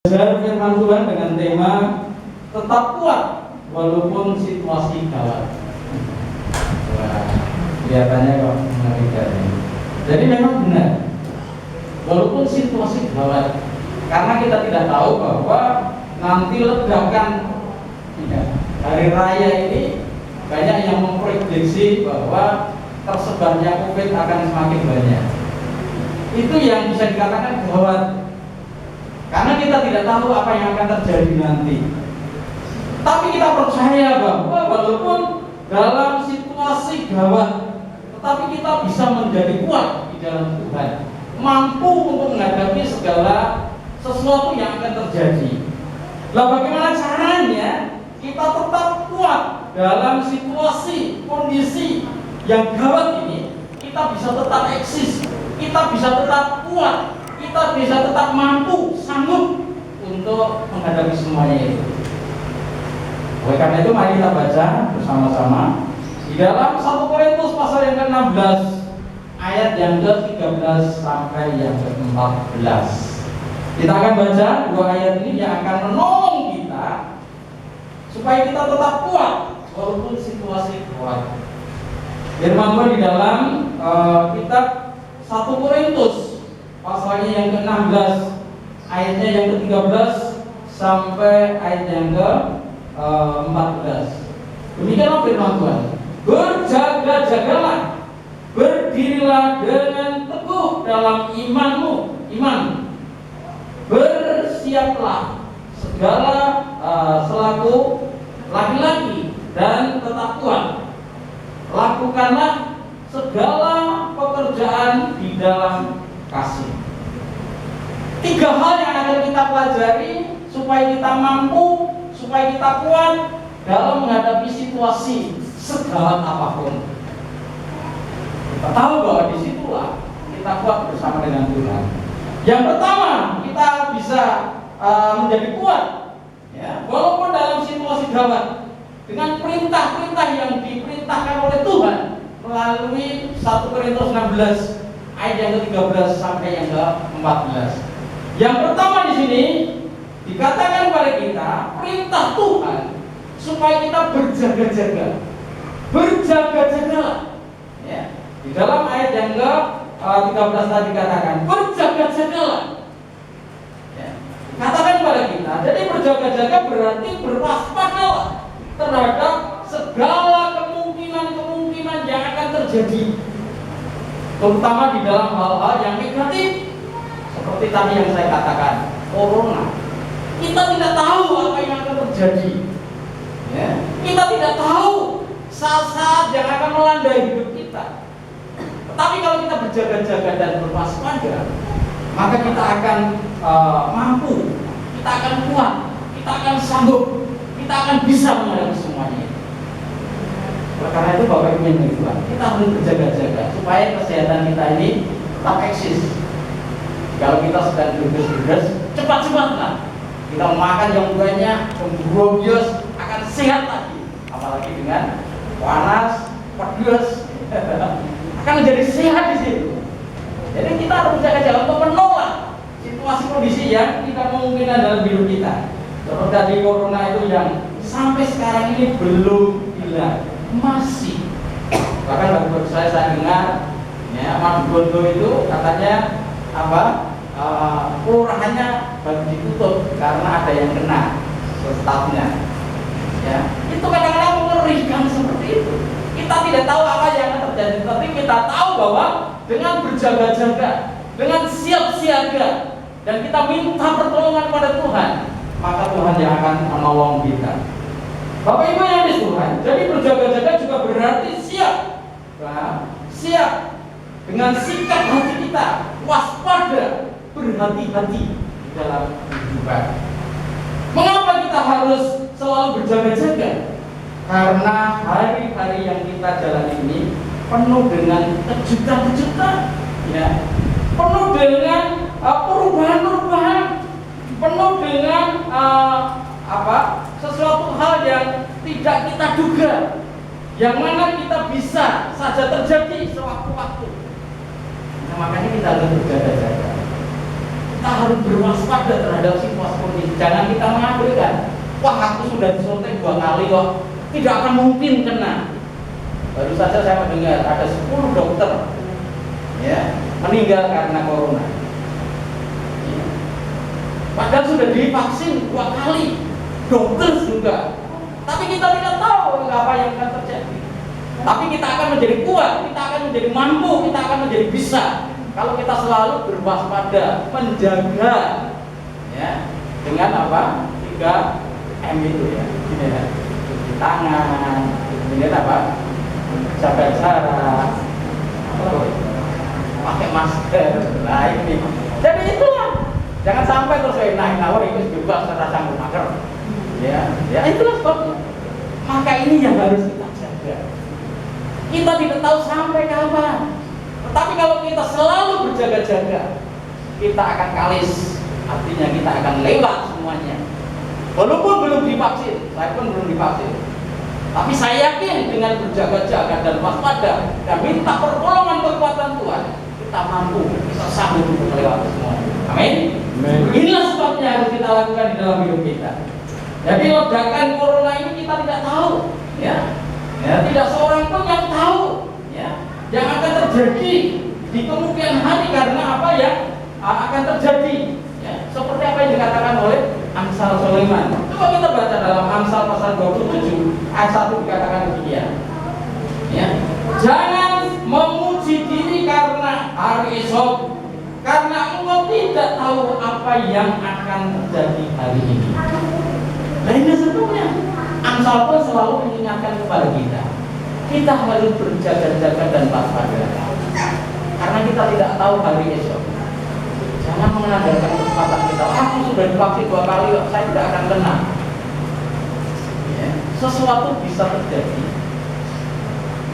Belajar firman Tuhan dengan tema tetap kuat walaupun situasi gawat. Wah, kelihatannya kok mengerikan ini. Jadi memang benar, walaupun situasi gawat, karena kita tidak tahu bahwa nanti ledakan hari raya ini banyak yang memprediksi bahwa tersebarnya COVID akan semakin banyak. Itu yang bisa dikatakan gawat. Karena kita tidak tahu apa yang akan terjadi nanti. Tapi kita percaya bahwa walaupun dalam situasi gawat, tetapi kita bisa menjadi kuat di dalam Tuhan, mampu untuk menghadapi segala sesuatu yang akan terjadi. Lah bagaimana caranya kita tetap kuat dalam situasi, kondisi yang gawat ini? Kita bisa tetap eksis, kita bisa tetap kuat, kita bisa tetap mampu, sanggup untuk menghadapi semuanya itu. Oleh karena itu mari kita baca bersama-sama di dalam 1 Korintus pasal yang ke-16 ayat yang ke-13 sampai yang ke-14. Kita akan baca dua ayat ini yang akan menolong kita supaya kita tetap kuat walaupun situasi kuat. Firman Tuhan di dalam kitab 1 Korintus pasalnya yang ke-16 ayatnya yang ke-13 sampai ayat yang ke-14. Demikianlah firman Tuhan. Berjaga-jagalah, berdirilah dengan teguh dalam imanmu, bersiaplah segala selaku laki-laki dan tetap kuat. Lakukanlah segala pekerjaan di dalam kasih. 3 hal yang akan kita pelajari supaya kita mampu, supaya kita kuat dalam menghadapi situasi segawat apapun. Kita tahu bahwa disitulah kita kuat bersama dengan Tuhan. Yang pertama, kita bisa menjadi kuat, ya, walaupun dalam situasi gawat, dengan perintah-perintah yang diperintahkan oleh Tuhan melalui 1 Korintus 16 ayat yang ke-13 sampai yang ke-14. Yang pertama di sini dikatakan kepada kita perintah Tuhan supaya kita berjaga-jaga. Berjaga-jagalah. Ya. Di dalam ayat yang ke-13 tadi dikatakan berjaga-jagalah. Ya. Katakan kepada kita, jadi berjaga-jaga berarti berwaspadalah terhadap segala kemungkinan-kemungkinan yang akan terjadi, terutama di dalam hal-hal yang negatif seperti tadi yang saya katakan, corona. Kita tidak tahu apa yang akan terjadi, ya. Kita tidak tahu saat-saat yang akan melanda hidup kita. Tetapi kalau kita berjaga-jaga dan berwaspada, maka kita akan mampu, kita akan kuat, kita akan sanggup, kita akan bisa menghadapi semuanya. Oleh karena itu Bapak Ibu yang Tuhan, kita harus berjaga-jaga supaya kesehatan kita ini tetap eksis. Kalau kita sedang berges-berges, cepat-cepatlah kita makan yang banyak, pemburubios akan sehat lagi. Apalagi dengan panas, pedas, akan menjadi sehat di situ. Jadi kita harus berjaga-jaga untuk menolak situasi kondisi yang tidak memungkinkan dalam hidup kita. Seperti tadi corona itu yang sampai sekarang ini belum hilang, masih. Bahkan baru saya dengar, ya, Madugondo itu katanya kelurahannya baru ditutup karena ada yang kena stafnya. Ya, itu kadang-kadang mengerikan seperti itu. Kita tidak tahu apa yang akan terjadi, tapi kita tahu bahwa dengan berjaga-jaga, dengan siap siaga, dan kita minta pertolongan pada Tuhan, maka Tuhan yang akan menolong kita. Bapak Ibu yang di Tuhan, jadi berjaga-jaga juga berarti siap, siap dengan sikap hati kita, waspada, berhati-hati dalam kehidupan. Mengapa kita harus selalu berjaga-jaga? Karena hari-hari yang kita jalani ini penuh dengan kejutan-kejutan, ya, penuh dengan perubahan-perubahan, penuh dengan sesuatu hal yang tidak kita duga, yang mana kita bisa saja terjadi sewaktu-waktu. Nah, makanya kita harus berjaga-jaga. Kita harus berwaspada terhadap situasi Jangan kita mengambilkan, wah aku sudah disuntik 2 kali kok, tidak akan mungkin kena. Baru saja saya mendengar ada 10 dokter ya meninggal karena corona. Ya. Padahal sudah divaksin 2 kali, dokter juga. Tapi kita tidak tahu apa yang akan terjadi. Tapi kita akan menjadi kuat, kita akan menjadi mampu, kita akan menjadi bisa kalau kita selalu berwaspada, menjaga ya dengan apa? 3M itu ya. Cuci tangan, kemudian apa? Jaga jarak, pakai masker. Nah ini. Jadi itulah. Jangan sampai terus naik nawar itu juga serasa masker. Ya itulah sebabnya. Maka ini yang harus kita jaga. Kita tidak tahu sampai kapan. Tetapi kalau kita selalu berjaga-jaga, kita akan kalis. Artinya kita akan lewat semuanya. Walaupun belum divaksin, saya pun belum divaksin. Tapi saya yakin dengan berjaga-jaga dan waspada dan minta pertolongan kekuatan Tuhan, kita mampu, kita sanggup untuk melewati semuanya. Amin. Inilah sebabnya harus kita lakukan di dalam hidup kita. Jadi ledakan corona ini kita tidak tahu, ya tidak seorang pun yang tahu, ya yang akan terjadi di kemudian hari karena apa yang akan terjadi. Seperti apa yang dikatakan oleh Amsal Sulaiman. Coba kita baca dalam Amsal pasal 27 ayat 1 dikatakan demikian. Ya. Jangan memuji diri karena hari esok, karena engkau tidak tahu apa yang akan terjadi hari ini. Nah ini sebetulnya Amsal pun selalu mengingatkan kepada kita. Kita harus berjaga-jaga dan waspada, karena kita tidak tahu hari esok. Jangan mengandalkan kesempatan kita. Aku sudah divaksin 2 kali, saya tidak akan kena. Ya, sesuatu bisa terjadi.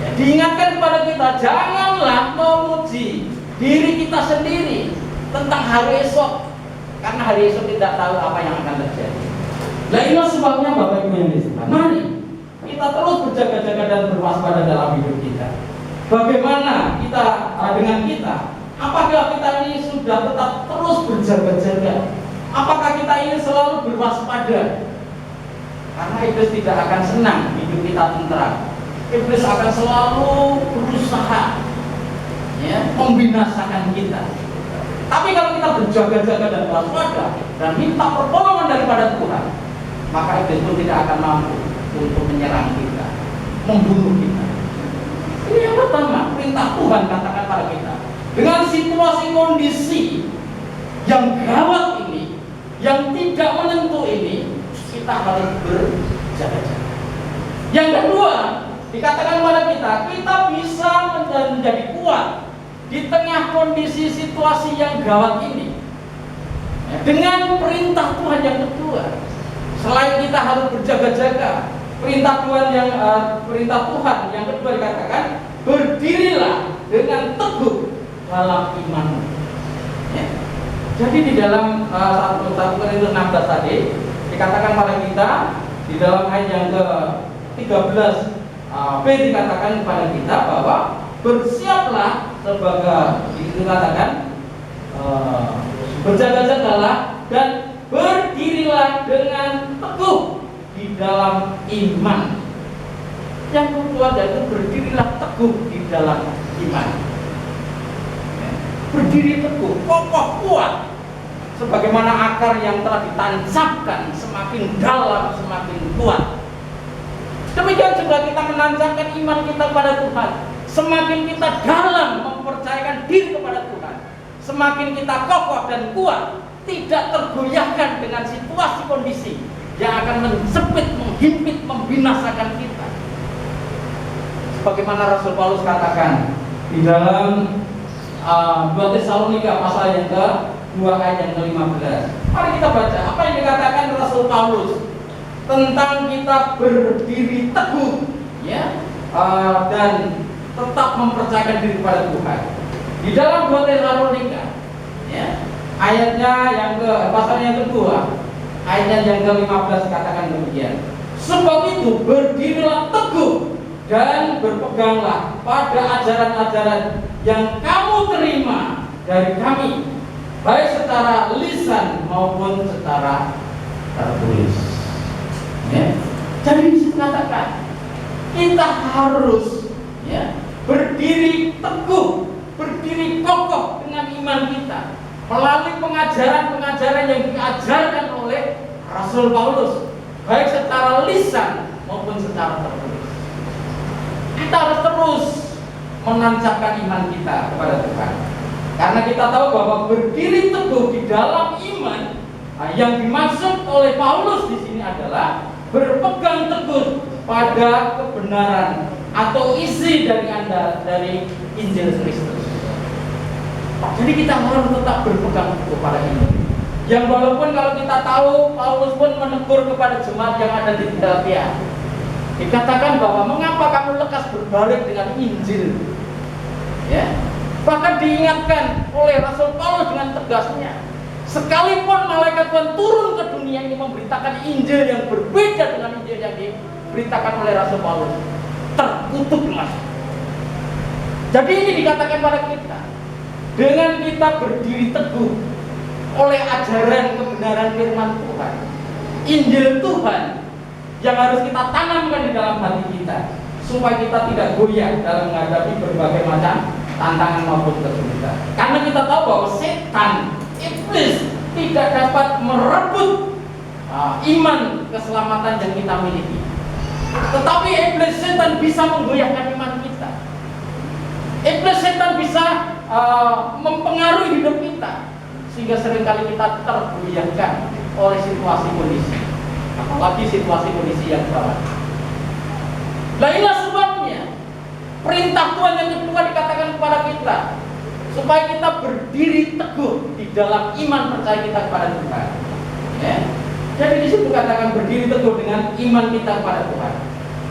Ya, diingatkan kepada kita, janganlah memuji diri kita sendiri tentang hari esok, karena hari esok tidak tahu apa yang akan terjadi. Nah inilah sebabnya Bapak Ibu yang disebut. Mari kita terus berjaga-jaga dan berwaspada dalam hidup kita. Bagaimana kita dengan kita? Apakah kita ini sudah tetap terus berjaga-jaga? Apakah kita ini selalu berwaspada? Karena iblis tidak akan senang hidup kita tentram. Iblis akan selalu berusaha ya, membinasakan kita. Tapi kalau kita berjaga-jaga dan waspada dan minta pertolongan daripada Tuhan, maka iblis pun tidak akan mampu untuk menyerang kita, membunuh kita. Ini yang pertama, perintah Tuhan katakan pada kita. Dengan situasi kondisi yang gawat ini, yang tidak menentu ini, kita harus berjaga-jaga. Yang kedua, dikatakan pada kita bisa menjadi kuat di tengah kondisi situasi yang gawat ini. Dengan perintah Tuhan yang kedua, selain kita harus berjaga-jaga, perintah Tuhan yang kedua dikatakan, berdirilah dengan teguh dalam iman. Ya. Jadi di dalam 1 Korintus 16 tadi dikatakan pada kita di dalam ayat yang ke-13 B dikatakan kepada kita bahwa bersiaplah sebagai dikatakan berjaga-jagalah dan berdirilah dengan teguh di dalam iman. Yang kedua yaitu berdirilah teguh di dalam iman. Berdiri teguh, kokoh, kuat, sebagaimana akar yang telah ditancapkan semakin dalam, semakin kuat. Demikian juga kita menancapkan iman kita pada Tuhan. Semakin kita dalam mempercayakan diri kepada Tuhan, semakin kita kokoh dan kuat, tidak tergoyahkan dengan situasi kondisi yang akan menjepit, menghimpit, membinasakan kita. Sebagaimana Rasul Paulus katakan di dalam 2 Tesalonika pasal yang ke-2 ayat yang ke-15. Mari kita baca apa yang dikatakan Rasul Paulus tentang kita berdiri teguh, ya, dan tetap mempercayakan diri kepada Tuhan. Di dalam 2 Tesalonika, ya, ayatnya yang pasal yang kedua, ayat yang ke-15 katakan demikian. Sebab itu berdirilah teguh dan berpeganglah pada ajaran-ajaran yang kamu terima dari kami, baik secara lisan maupun secara tertulis. Ya. Jadi dikatakan kita harus ya berdiri teguh, berdiri kokoh dengan iman kita melalui pengajaran-pengajaran yang diajarkan oleh Rasul Paulus, baik secara lisan maupun secara tertulis. Kita harus terus menancapkan iman kita kepada Tuhan, karena kita tahu bahwa berdiri teguh di dalam iman yang dimaksud oleh Paulus di sini adalah berpegang teguh pada kebenaran atau isi dari Anda dari Injil Kristus. Jadi kita harus tetap berpegang teguh pada ini. Yang walaupun kalau kita tahu Paulus pun menegur kepada jemaat yang ada di Filadelfia, dikatakan bahwa mengapa kamu lekas berbalik dengan Injil? Ya, bahkan diingatkan oleh Rasul Paulus dengan tegasnya, sekalipun malaikat Tuhan turun ke dunia ini memberitakan Injil yang berbeda dengan Injil yang diberitakan oleh Rasul Paulus, terkutuklah. Jadi ini dikatakan pada kita, dengan kita berdiri teguh oleh ajaran kebenaran firman Tuhan, Injil Tuhan yang harus kita tanamkan di dalam hati kita, supaya kita tidak goyah dalam menghadapi berbagai macam tantangan maupun kesulitan. Karena kita tahu bahwa setan, iblis tidak dapat merebut iman keselamatan yang kita miliki. Tetapi iblis setan bisa menggoyahkan iman kita. Iblis setan bisa mempengaruhi hidup kita, sehingga seringkali kita tergoyahkan oleh situasi kondisi, apalagi situasi kondisi yang gawat. Nah, inilah sebabnya perintah Tuhan yang kedua dikatakan kepada kita, supaya kita berdiri teguh di dalam iman percaya kita kepada Tuhan. Ya. Jadi di situ katakan berdiri teguh dengan iman kita kepada Tuhan.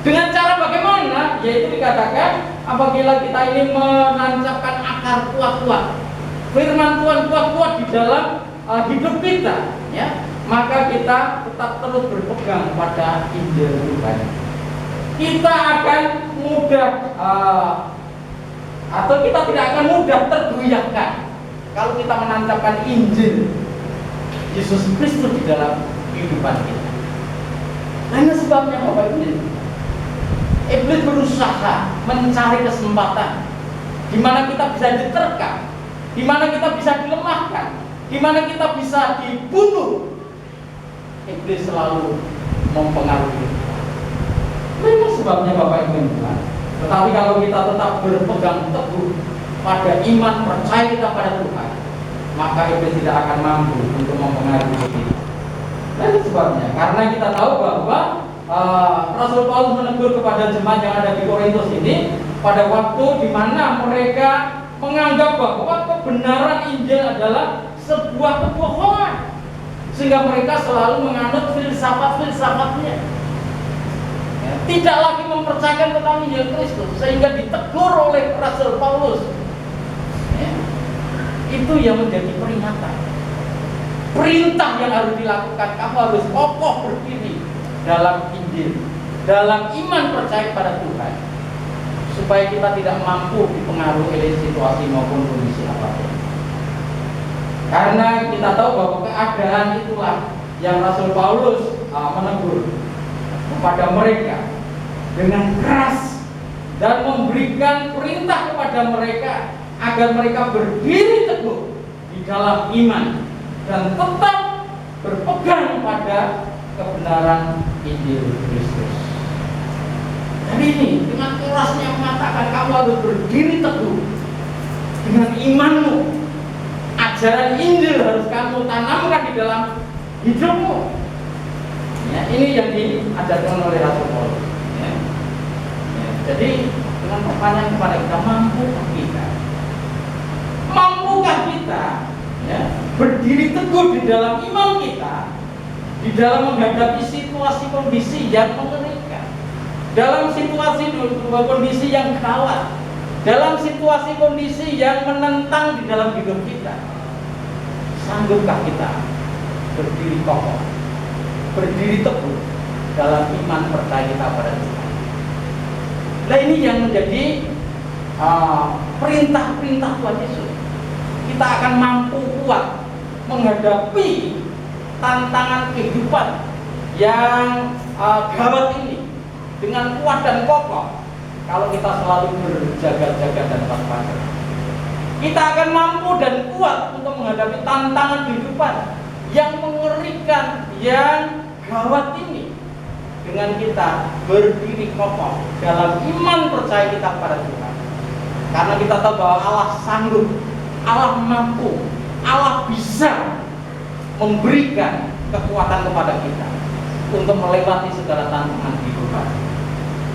Dengan cara bagaimana? Yaitu dikatakan apabila kita ini menancapkan akar kuat-kuat firman Tuhan kuat-kuat di dalam hidup kita, ya, maka kita tetap terus berpegang pada Injil Tuhan. Kita akan mudah atau kita tidak akan mudah tergoyahkan kalau kita menancapkan Injil Yesus Kristus di dalam kehidupan kita. Karena sebabnya Bapak Ibu, iblis berusaha mencari kesempatan di mana kita bisa diterkam, di mana kita bisa dilemahkan, di mana kita bisa dibunuh. Iblis selalu mempengaruhi. Memang sebabnya Bapak Ibu Tuhan. Tetapi kalau kita tetap berpegang teguh pada iman percaya kita pada Tuhan, maka iblis tidak akan mampu untuk mempengaruhi kita. Dan sebabnya, karena kita tahu bahwa Rasul Paulus menegur kepada jemaat yang ada di Korintus ini pada waktu di mana mereka menganggap bahwa kebenaran Injil adalah sebuah kebohongan, sehingga mereka selalu menganut filsafat-filsafatnya, ya, tidak lagi mempercayakan tentang Injil Kristus, sehingga ditegur oleh Rasul Paulus. Ya, itu yang menjadi peringatan, perintah yang harus dilakukan. Kamu harus kokoh berdiri dalam Injil, dalam iman percaya pada Tuhan, supaya kita tidak mampu dipengaruhi oleh situasi maupun kondisi apapun. Karena kita tahu bahwa keadaan itulah yang Rasul Paulus menegur kepada mereka dengan keras dan memberikan perintah kepada mereka agar mereka berdiri teguh di dalam iman dan tetap berpegang pada kebenaran Injil Kristus. Jadi ini dengan kerasnya mengatakan kamu harus berdiri teguh dengan imanmu. Ajaran Injil harus kamu tanamkan di dalam hidupmu. Ya, ini yang diajarkan oleh Rasul Paulus. Ya. Ya, jadi dengan pertanyaan kepada kita, mampukah kita ya, berdiri teguh di dalam iman kita, di dalam menghadapi situasi kondisi yang mengerikan, dalam situasi kondisi yang gawat, dalam situasi kondisi yang menentang di dalam hidup kita. Sanggupkah kita berdiri kokoh, berdiri teguh dalam iman percaya kita pada Tuhan? Nah, ini yang menjadi perintah-perintah Tuhan Yesus. Kita akan mampu kuat menghadapi tantangan kehidupan yang gawat ini dengan kuat dan kokoh, kalau kita selalu berjaga-jaga dan waspada, kita akan mampu dan kuat untuk menghadapi tantangan kehidupan yang mengerikan, yang gawat ini, dengan kita berdiri kokoh dalam iman percaya kita kepada Tuhan. Karena kita tahu bahwa Allah sanggup, Allah mampu, Allah bisa memberikan kekuatan kepada kita untuk melewati segala tantangan kehidupan.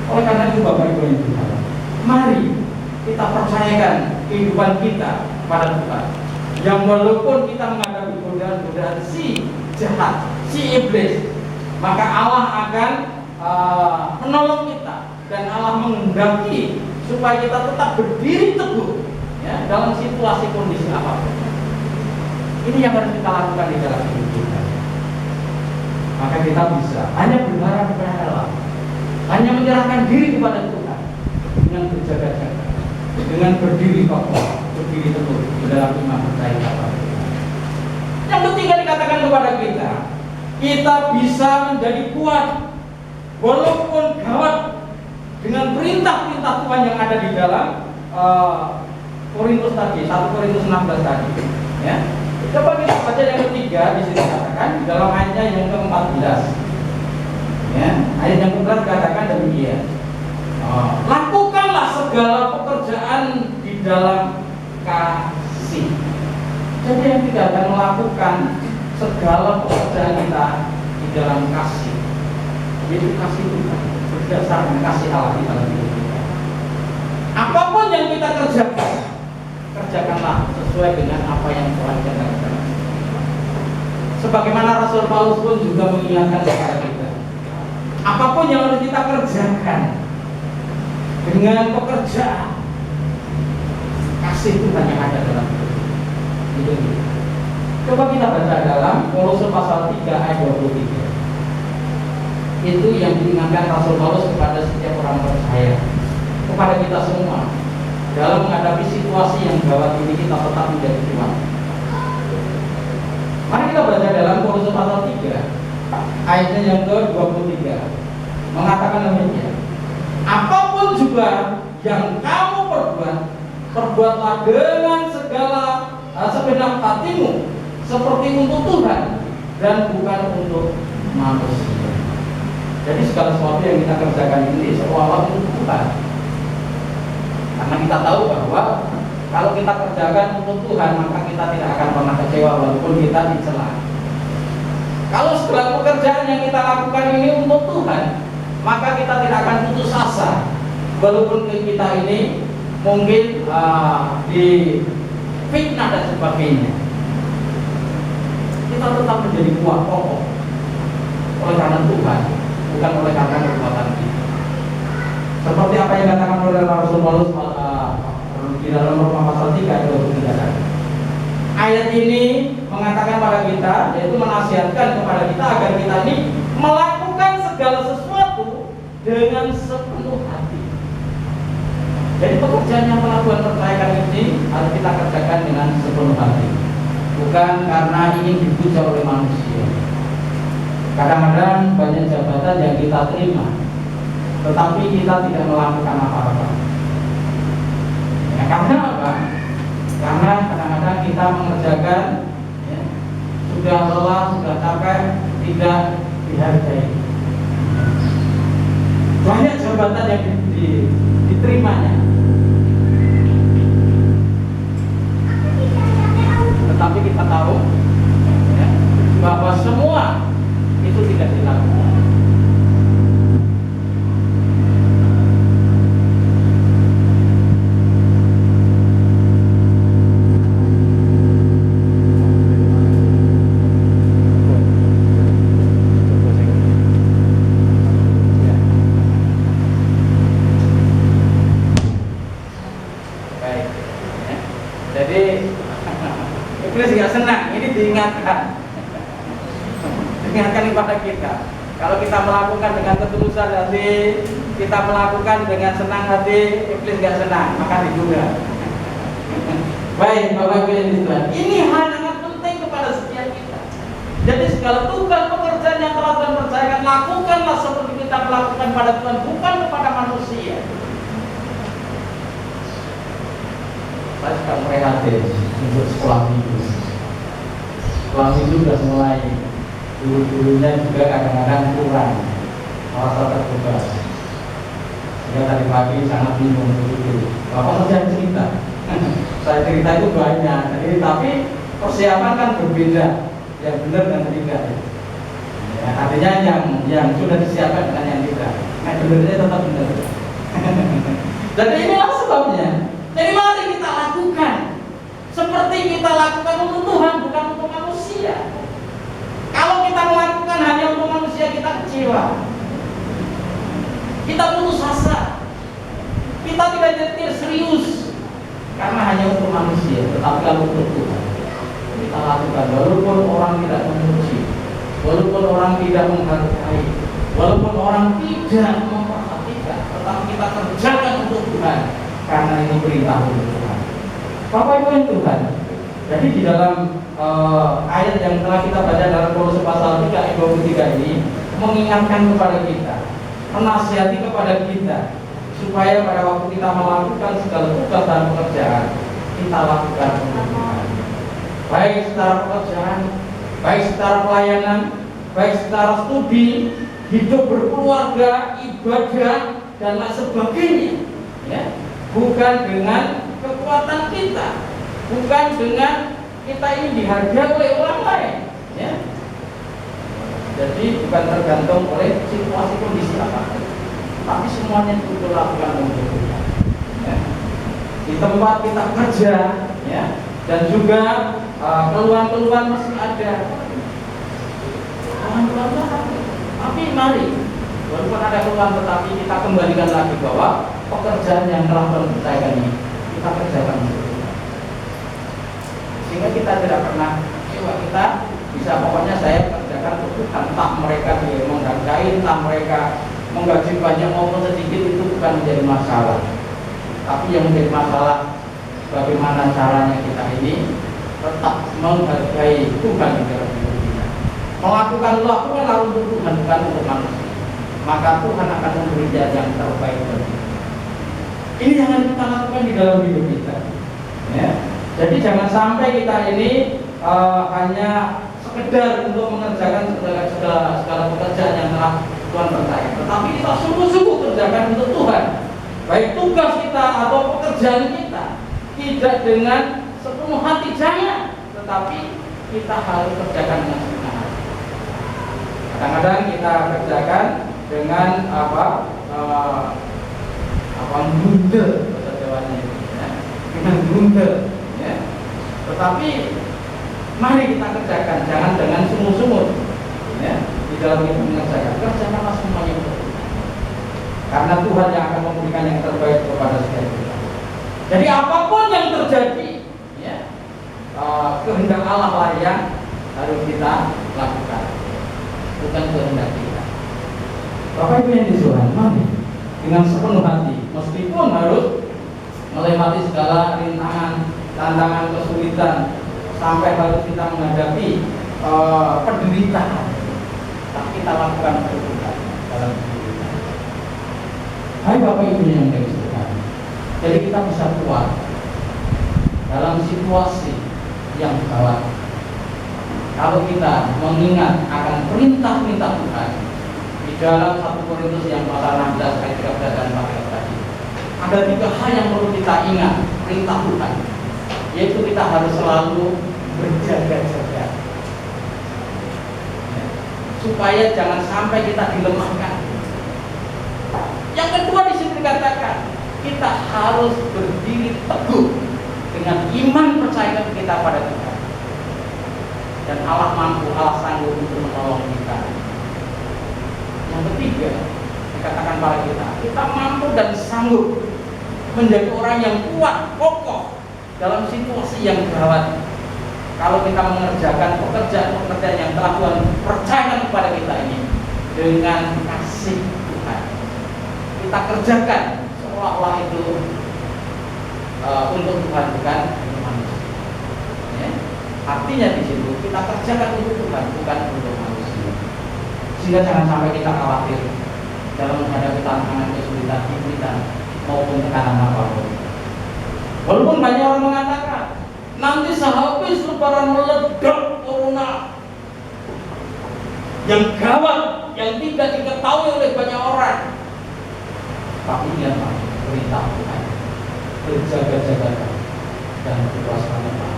Oleh karena itu Bapak Ibu yang berbahagia, mari kita percayakan kehidupan kita pada Tuhan, yang walaupun kita menghadapi godaan-godaan si jahat, si iblis, maka Allah akan menolong kita, dan Allah menghendaki supaya kita tetap berdiri teguh ya, dalam situasi kondisi apapun. Ini yang harus kita lakukan di dalam hidup kita. Maka kita bisa hanya berharap kepada Allah, hanya menyerahkan diri kepada Tuhan dengan berjaga-jaga, dengan berdiri kokoh, berdiri teguh di dalam iman percaya kepada Tuhan. Yang ketiga dikatakan kepada kita, kita bisa menjadi kuat walaupun gawat dengan perintah-perintah Tuhan yang ada di dalam Korintus tadi, 1 Korintus 16 tadi. Ya. Coba kita baca yang ketiga di sini dikatakan dalam ayatnya yang ke-14. Ya, ayat yang ke-14 dikatakan demikian. Lakukanlah segala pekerjaan di dalam kasih. Jadi yang tidak akan melakukan segala pekerjaan kita di dalam kasih, yaitu kasih Tuhan, berdasarkan kasih Allah di dalam hidup kita. Apapun yang kita kerjakan, kerjakanlah sesuai dengan apa yang Tuhan kerjakan. Sebagaimana Rasul Paulus pun juga mengingatkan kepada kita, apapun yang harus kita kerjakan dengan pekerjaan kasih Tuhan yang ada dalam hidup kita. Coba kita baca dalam Kolose pasal 3 ayat 23. Itu yang diingatkan Rasul Paulus kepada setiap orang percaya, kepada kita semua, dalam menghadapi situasi yang gawat ini kita tetap menjadi kuat. Mari kita baca dalam Kolose pasal 3 ayatnya yang ke-23, mengatakan demikian. Apapun juga yang kamu perbuat, perbuatlah dengan segala segenap hatimu, seperti untuk Tuhan dan bukan untuk manusia. Jadi segala sesuatu yang kita kerjakan ini seolah-olah untuk Tuhan. Karena kita tahu bahwa kalau kita kerjakan untuk Tuhan, maka kita tidak akan pernah kecewa walaupun kita dicela. Kalau segala pekerjaan yang kita lakukan ini untuk Tuhan, maka kita tidak akan putus asa walaupun kita ini mungkin difitnah dan sebagainya. Kita tetap menjadi kuat kokoh oleh karena Tuhan, bukan oleh karena kekuatan kita. Seperti apa yang dikatakan oleh Rasul Paulus di dalam Roma pasal 3 ayat 23 tadi. Ayat ini mengatakan pada kita, yaitu menasihatkan kepada kita agar kita ini melakukan segala sesuatu dengan sepenuh hati. Jadi pekerjaan yang telah Tuhan percayakan ini harus kita kerjakan dengan sepenuh hati, bukan karena ingin dipuja oleh manusia. Kadang-kadang banyak jabatan yang kita terima, tetapi kita tidak melakukan apa-apa. Ya, karena apa? Karena kadang-kadang kita mengerjakan ya, sudah lelah, sudah capek, tidak dihargai. Banyak jabatan yang diterimanya, tetapi kita tahu ya, bahwa semua itu tidak dilakukan. Diingatkan kepada kita. Kalau kita melakukan dengan ketulusan hati, kita melakukan dengan senang hati, iblis gak senang, maka diduga. Baik, Bapak Ibu yang Tuhan, ini hal yang penting kepada setiap kita. Jadi segala tugas pekerjaan yang telah Tuhan percayakan, lakukanlah seperti kita melakukan pada Tuhan, bukan kepada manusia. Saya suka prihatin untuk sekolah minggu. Sekolah minggu sudah mulai, guru-gurunya juga kadang-kadang kurang merasa tertugas. Ya tadi pagi sangat bingung begitu. Bapak saja cerita. Saya cerita itu banyak. Jadi tapi persiapan kan berbeda. Yang benar dan tidak. Ya, artinya yang sudah disiapkan dengan yang tidak. Nah benernya tetap benar. Jadi inilah sebabnya. Jadi mari kita lakukan seperti kita lakukan untuk Tuhan, bukan untuk manusia. Kalau kita melakukan hanya untuk manusia, kita kecewa, kita putus asa, kita tidak jadi serius karena hanya untuk manusia. Tetapi kalau untuk Tuhan kita lakukan, walaupun orang tidak memuji, walaupun orang tidak menghargai, walaupun orang tidak memperhatikan, tetapi kita kerjakan untuk Tuhan karena ini perintah untuk Tuhan. Bapak Ibu yang Tuhan, jadi di dalam ayat yang telah kita baca dalam Kolose pasal 3 ayat 23 ini mengingatkan kepada kita, menasihati kepada kita supaya pada waktu kita melakukan segala tugas dan pekerjaan kita lakukan untuk Tuhan. Baik secara pekerjaan, baik secara pelayanan, baik secara studi, hidup berkeluarga, ibadah dan lain sebagainya. Ya, bukan dengan kekuatan kita, bukan dengan kita ini dihargai oleh orang lain. Ya. Jadi bukan tergantung oleh situasi kondisi apa, tapi semuanya itu lakukan untuk Tuhan. Ya. Di tempat kita kerja, ya, dan juga keluhan-keluhan masih ada. Keluhan-keluhan ada. Tapi mari, walaupun ada keluhan, tetapi kita kembalikan lagi bahwa pekerjaan yang telah Tuhan percayakan ini kita kerjakan untuk Tuhan. Sehingga kita tidak pernah kecewa, kita bisa pokoknya saya kerjakan untuk Tuhan. Entah mereka menghargai, entah mereka menggaji banyak maupun sedikit, itu bukan menjadi masalah. Tapi yang menjadi masalah bagaimana caranya kita ini tetap menghargai Tuhan di dalam hidup kita. Melakukan untuk Tuhan, bukan untuk manusia. Maka Tuhan akan memberi jalan yang terbaik bagi kita. Ini yang harus kita lakukan di dalam hidup kita. Ya. Jadi jangan sampai kita ini hanya sekedar untuk mengerjakan segala pekerjaan yang telah Tuhan percaya, tetapi kita sungguh-sungguh kerjakan untuk Tuhan. Baik tugas kita atau pekerjaan kita, tidak dengan sepenuh hati, jangan, tetapi kita harus kerjakan dengan sepenuh hati. Kadang-kadang kita kerjakan dengan bundel bahasa Jawanya itu, ya, dengan bundel, ya. Tetapi mari kita kerjakan, jangan dengan sungguh-sungguh, ya, di dalam kita mengerjakan, kerjakanlah semuanya untuk Tuhan. Karena Tuhan yang akan memberikan yang terbaik kepada setiap kita. Jadi apapun yang terjadi, ya, kehendak Allah lah yang harus kita lakukan, bukan kehendak kita. Bapak Ibu yang di Tuhan, mari dengan sepenuh hati, meskipun harus melewati segala rintangan, tantangan, kesulitan, sampai harus kita menghadapi penderitaan, tapi kita lakukan untuk Tuhan dalam hidup kita. Hai Bapak Ibu yang di Tuhan, jadi kita bisa kuat dalam situasi yang gawat kalau kita mengingat akan perintah-perintah Tuhan. Di dalam 1 Korintus yang pasal 16 ayat 13 dan 14 tadi, ada 3 hal yang perlu kita ingat perintah Tuhan, yaitu kita harus selalu berjaga-jaga, ya, supaya jangan sampai kita dilemahkan. Yang kedua di sini dikatakan kita harus berdiri teguh dengan iman percaya kita pada Tuhan, dan Allah mampu, Allah sanggup untuk menolong kita. Yang ketiga dikatakan pada kita mampu dan sanggup menjadi orang yang kuat, kokoh dalam situasi yang gawat. Kalau kita mengerjakan pekerjaan yang telah Tuhan percayakan kepada kita ini dengan kasih Tuhan, kita kerjakan seolah-olah itu untuk Tuhan, bukan untuk manusia. Ya. Artinya di situ kita kerjakan untuk Tuhan, bukan untuk manusia. Sehingga jangan sampai kita khawatir dalam menghadapi tantangan kesulitan kita maupun tekanan apapun. Walaupun banyak orang mengatakan nanti sehabis lebaran meledak corona yang gawat, yang tidak diketahui oleh banyak orang. Tapi lihatlah berita Tuhan, berjaga-jaga dan berwaspada,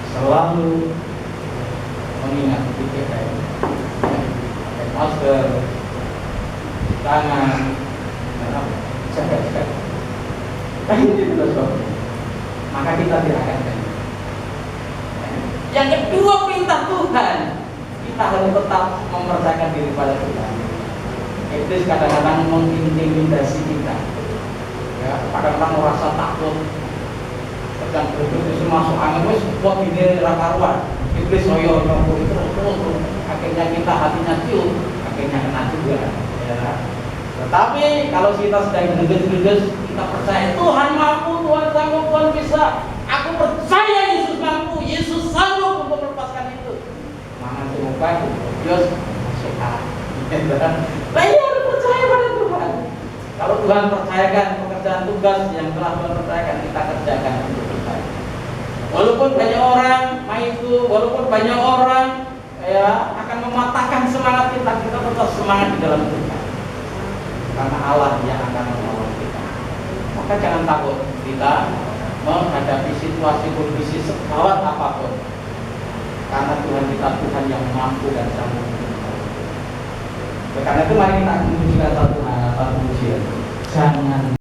selalu mengingat PPKM, pakai masker, tangan, dan jaga-jaga. Nah ini adalah sebabnya. Maka kita tidak akan ganti. Yang kedua, perintah Tuhan, kita harus tetap mempercayakan diri pada Tuhan. Iblis kadang-kadang mengintimidasi kita. Ya, kadang-kadang merasa takut. Sedang duduk itu masuk angin, wes buat ini rakaruan. Iblis soyo nyambung terus, akhirnya kita hatinya cium, akhirnya kena juga. Ya. Tetapi kalau kita sedang geges-geges, kita percaya Tuhan mampu, Tuhan sanggup, Tuhan bisa. Aku percaya Yesus mampu, Yesus sanggup untuk melepaskan itu. Maka semoga Dios sehat. Nah ini harus percaya pada Tuhan. Kalau Tuhan percayakan pekerjaan tugas yang telah Tuhan percayakan, kita kerjakan untuk Tuhan. Walaupun banyak orang walaupun banyak orang ya akan mematahkan semangat kita, kita tetap semangat di dalam Tuhan. Karena Allah yang akan menolong kita. Maka jangan takut kita menghadapi situasi kondisi segawat apapun. Karena Tuhan kita Tuhan yang mampu dan sanggup. Karena itu mari kita menunjukkan satu ujian. Jangan